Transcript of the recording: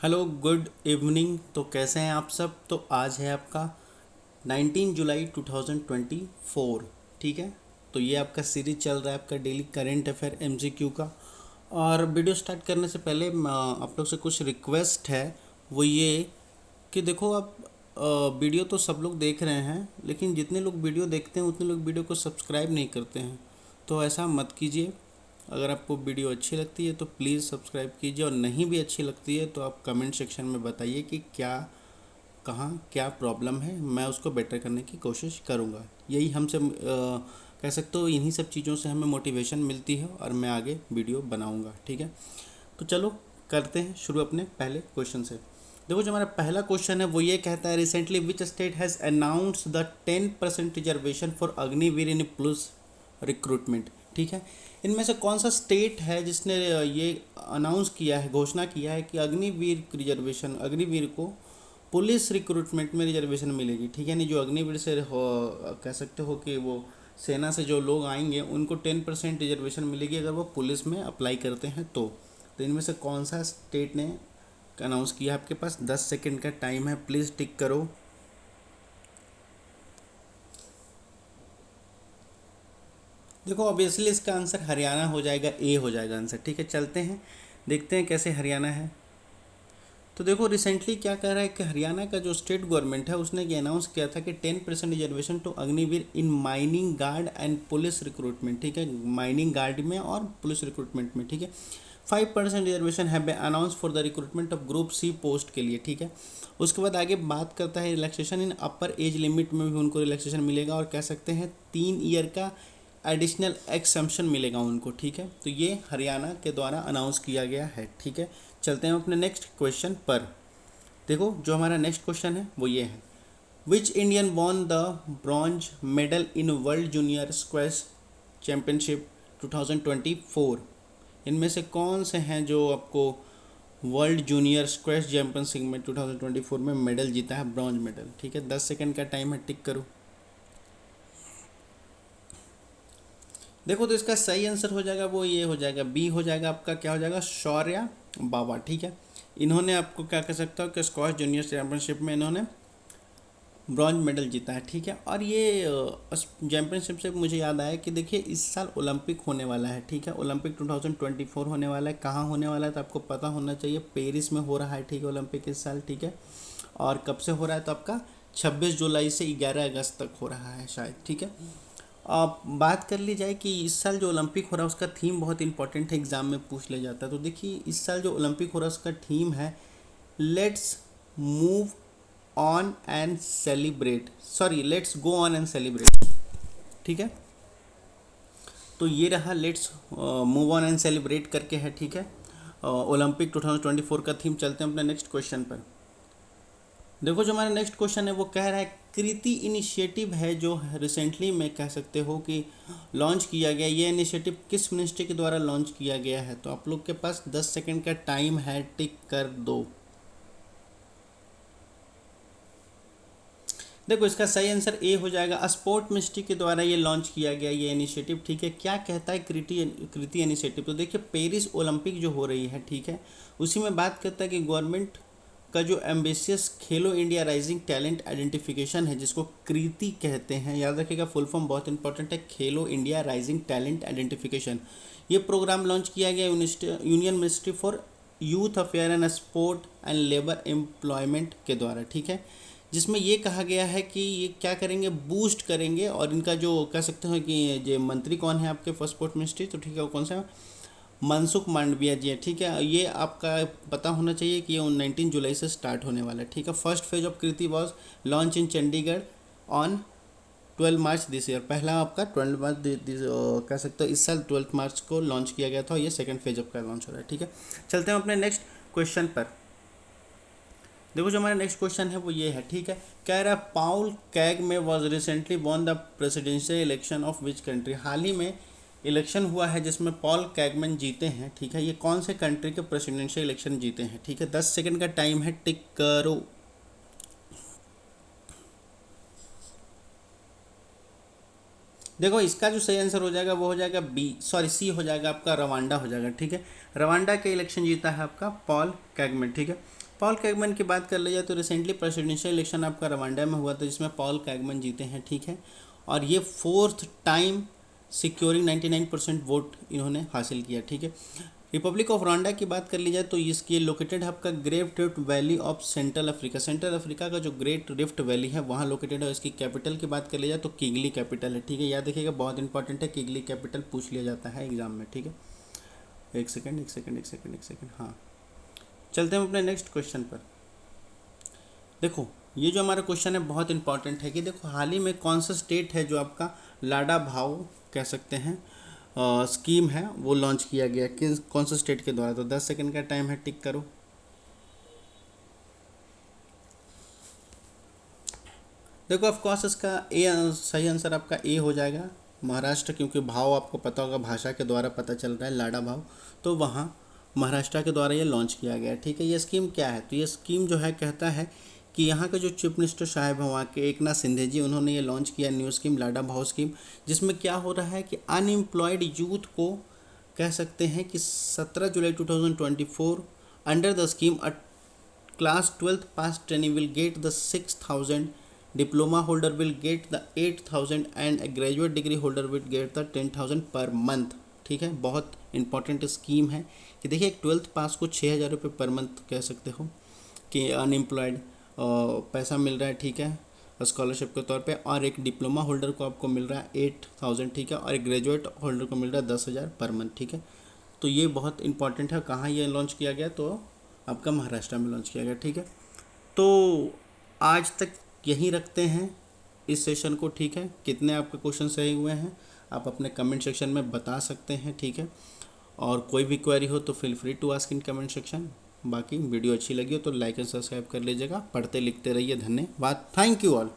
Hello good evening. तो कैसे हैं आप सब। तो आज है आपका 19 जुलाई 2024। ठीक है। तो ये आपका सीरीज चल रहा है आपका डेली करेंट अफेयर एमसीक्यू का। और वीडियो स्टार्ट करने से पहले आप लोग से कुछ रिक्वेस्ट है। वो ये कि देखो आप वीडियो तो सब लोग देख रहे हैं, लेकिन जितने लोग वीडियो देखते हैं उतने लोग वीडियो को सब्सक्राइब नहीं करते हैं। तो ऐसा मत कीजिए। अगर आपको वीडियो अच्छी लगती है तो प्लीज़ सब्सक्राइब कीजिए, और नहीं भी अच्छी लगती है तो आप कमेंट सेक्शन में बताइए कि क्या कहाँ क्या प्रॉब्लम है, मैं उसको बेटर करने की कोशिश करूँगा। यही हमसे कह सकते हो, इन्हीं सब चीज़ों से हमें मोटिवेशन मिलती है और मैं आगे वीडियो बनाऊँगा। ठीक है। तो चलो करते हैं शुरू अपने पहले क्वेश्चन से। देखो जो हमारा पहला क्वेश्चन है वो ये कहता है, recently which state has announced the 10% reservation for Agniveer in police recruitment. ठीक है। इनमें से कौन सा स्टेट है जिसने ये अनाउंस किया है, घोषणा किया है कि अग्निवीर रिजर्वेशन, अग्निवीर को पुलिस रिक्रूटमेंट में रिजर्वेशन मिलेगी। ठीक है। नहीं, जो अग्निवीर से कह सकते हो कि वो सेना से जो लोग आएंगे उनको 10% रिजर्वेशन मिलेगी अगर वो पुलिस में अप्लाई करते हैं तो इनमें से कौन सा स्टेट ने अनाउंस किया। आपके पास 10 सेकंड का टाइम है, प्लीज़ टिक करो। देखो ऑब्वियसली इसका आंसर हरियाणा हो जाएगा, ए हो जाएगा आंसर। ठीक है। चलते हैं देखते हैं कैसे हरियाणा है। तो देखो रिसेंटली क्या कह रहा है कि हरियाणा का जो स्टेट गवर्नमेंट है उसने ये अनाउंस किया था कि 10% reservation to Agniveer in mining guard and police recruitment. ठीक है। माइनिंग गार्ड में और पुलिस रिक्रूटमेंट में। ठीक है। 5% रिजर्वेशन है announce for the recruitment of group C post के लिए। ठीक है। उसके बाद आगे बात करता है रिलैक्सेशन इन अपर एज लिमिट में भी उनको रिलैक्सेशन मिलेगा, और कह सकते हैं 3 ईयर का एडिशनल एक्सम्पशन मिलेगा उनको। ठीक है। तो ये हरियाणा के द्वारा अनाउंस किया गया है। ठीक है। चलते हैं अपने नेक्स्ट क्वेश्चन पर। देखो जो हमारा नेक्स्ट क्वेश्चन है वो ये है, which Indian won the bronze medal in world junior squash championship 2024। इनमें से कौन से हैं जो आपको वर्ल्ड जूनियर स्क्वैश चैम्पियनशिप में 2024 में मेडल जीता है, ब्रॉन्ज मेडल। ठीक है। 10 सेकंड का टाइम है, टिक करो। देखो तो इसका सही आंसर हो जाएगा वो ये हो जाएगा, बी हो जाएगा आपका। क्या हो जाएगा, शौर्या बाबा। ठीक है। इन्होंने आपको क्या कह सकता हो कि स्क्वैश जूनियर चैम्पियनशिप में इन्होंने ब्रॉन्ज मेडल जीता है। ठीक है। और ये चैम्पियनशिप से मुझे याद आया कि देखिए इस साल ओलंपिक होने वाला है। ठीक है। ओलंपिक 2024 होने वाला है। कहाँ होने वाला है तो आपको पता होना चाहिए, पेरिस में हो रहा है। ठीक है। ओलंपिक इस साल। ठीक है। और कब से हो रहा है तो आपका 26 जुलाई से 11 अगस्त तक हो रहा है शायद। ठीक है। अब बात कर ली जाए कि इस साल जो ओलंपिक हो रहा है उसका थीम बहुत इंपॉर्टेंट है, एग्जाम में पूछ लिया जाता है। तो देखिए इस साल जो ओलंपिक हो रहा है उसका थीम है let's move on and celebrate, sorry let's go on and celebrate. ठीक है। तो ये रहा let's move on and celebrate करके है। ठीक है। ओलंपिक 2024 का थीम। चलते हैं अपने नेक्स्ट क्वेश्चन पर। देखो जो हमारा नेक्स्ट क्वेश्चन है वो कह रहा है, कृति इनिशिएटिव है जो रिसेंटली में कह सकते हो कि लॉन्च किया गया। ये इनिशिएटिव किस मिनिस्ट्री के द्वारा लॉन्च किया गया है। तो आप लोग के पास 10 सेकंड का टाइम है, टिक कर दो। देखो इसका सही आंसर ए हो जाएगा, स्पोर्ट मिनिस्ट्री के द्वारा ये लॉन्च किया गया ये इनिशिएटिव। ठीक है। क्या कहता है कृति इनिशिएटिव। तो देखिए पेरिस ओलंपिक जो हो रही है, ठीक है, उसी में बात करता है कि गवर्नमेंट का जो एम्बिशियस खेलो इंडिया राइजिंग टैलेंट आइडेंटिफिकेशन है, जिसको कृति कहते हैं, याद रखिएगा फुल फॉर्म बहुत इंपॉर्टेंट है, खेलो इंडिया राइजिंग टैलेंट आइडेंटिफिकेशन। ये प्रोग्राम लॉन्च किया गया union ministry for youth affair and sport and labour employment के द्वारा। ठीक है। जिसमें ये कहा गया है कि ये क्या करेंगे, बूस्ट करेंगे। और इनका जो कह सकते हैं कि ये मंत्री कौन है आपके फर्स्ट स्पोर्ट मिनिस्ट्री, तो ठीक है वो कौन सा, मनसुख मांडविया जी है। ठीक है। ये आपका पता होना चाहिए कि ये 19 जुलाई से स्टार्ट होने वाला है। ठीक है। First phase of Kriti was launch in Chandigarh on 12 March this year. पहला आपका 12 मार्च कह सकते हो इस साल 12 मार्च को लॉन्च किया गया था। ये सेकंड फेज ऑफ का लॉन्च हो रहा है। ठीक है। चलते हैं अपने नेक्स्ट क्वेश्चन पर। देखो जो हमारा नेक्स्ट क्वेश्चन है वो ये है। ठीक है। कह रहा है Paul Kagame was recently won the presidential election of which country. हाल ही में इलेक्शन हुआ है जिसमें पॉल कैगमैन जीते हैं। ठीक है। ये कौन से कंट्री के प्रेसिडेंशियल इलेक्शन जीते हैं। ठीक है। 10 सेकंड का टाइम है, टिक करो। देखो इसका जो सही आंसर हो जाएगा वो हो जाएगा बी, सॉरी सी हो जाएगा आपका, रवांडा हो जाएगा। ठीक है। रवांडा के इलेक्शन जीता है आपका पॉल कैगमैन। ठीक है। पॉल कैगमैन की बात कर ली जाए तो रिसेंटली प्रेसिडेंशियल इलेक्शन आपका रवांडा में हुआ था जिसमें पॉल कैगमैन जीते हैं, ठीक है। और ये 4th टाइम सिक्योरिंग 99% वोट इन्होंने हासिल किया, ठीक है। रिपब्लिक ऑफ रवांडा की बात कर ली जाए तो इसकी लोकेटेड है आपका great rift valley of central Africa. Central Africa का जो ग्रेट रिफ्ट वैली है वहाँ लोकेटेड है। इसकी कैपिटल की बात कर ली जाए तो किगली कैपिटल है, ठीक है। याद रखिएगा, बहुत इंपॉर्टेंट है, किगली कैपिटल पूछ लिया जाता है एग्जाम में, ठीक है। एक सेकेंड, हाँ, चलते हैं अपने नेक्स्ट क्वेश्चन पर। देखो ये जो हमारा क्वेश्चन है बहुत इंपॉर्टेंट है कि देखो हाल ही में कौन सा स्टेट है जो आपका लाडा भाव कह सकते हैं स्कीम है वो लॉन्च किया गया, किस कौन सा स्टेट के द्वारा। तो 10 सेकंड का टाइम है, टिक करो। देखो ऑफ कोर्स इसका ए सही आंसर आपका ए हो जाएगा, महाराष्ट्र, क्योंकि भाव आपको पता होगा भाषा के द्वारा पता चल रहा है लाडा भाव, तो वहाँ महाराष्ट्र के द्वारा ये लॉन्च किया गया है, ठीक है। ये स्कीम क्या है, तो ये स्कीम जो है कहता है कि यहाँ के जो चीफ मिनिस्टर साहब हैं वहाँ के एकनाथ शिंदे जी, उन्होंने ये लॉन्च किया न्यू स्कीम लाडा भाव स्कीम, जिसमें क्या हो रहा है कि अनएम्प्लॉयड यूथ को कह सकते हैं कि 17 जुलाई 2024 under the scheme a class 12th pass trainee will get the 6,000, diploma holder will get the 8,000 and A graduate degree holder will get the 10,000 per month, ठीक है। बहुत इंपॉर्टेंट स्कीम है कि देखिए एक 12th पास को 6,000 रुपये पर मंथ कह सकते हो कि अनएम्प्लॉयड पैसा मिल रहा है, ठीक है, स्कॉलरशिप के तौर पे। और एक डिप्लोमा होल्डर को आपको मिल रहा है 8,000, ठीक है। और एक ग्रेजुएट होल्डर को मिल रहा है 10,000 पर मंथ, ठीक है। तो ये बहुत इंपॉर्टेंट है। कहाँ ये लॉन्च किया गया, तो आपका महाराष्ट्र में लॉन्च किया गया, ठीक है। तो आज तक यहीं रखते हैं इस सेशन को, ठीक है। कितने आपके क्वेश्चन सही हुए हैं आप अपने कमेंट सेक्शन में बता सकते हैं, ठीक है। और कोई भी क्वेरी हो तो feel free to ask in comment section. बाकी वीडियो अच्छी लगी हो तो लाइक एंड सब्सक्राइब कर लीजिएगा। पढ़ते लिखते रहिए। धन्यवाद। Thank you all.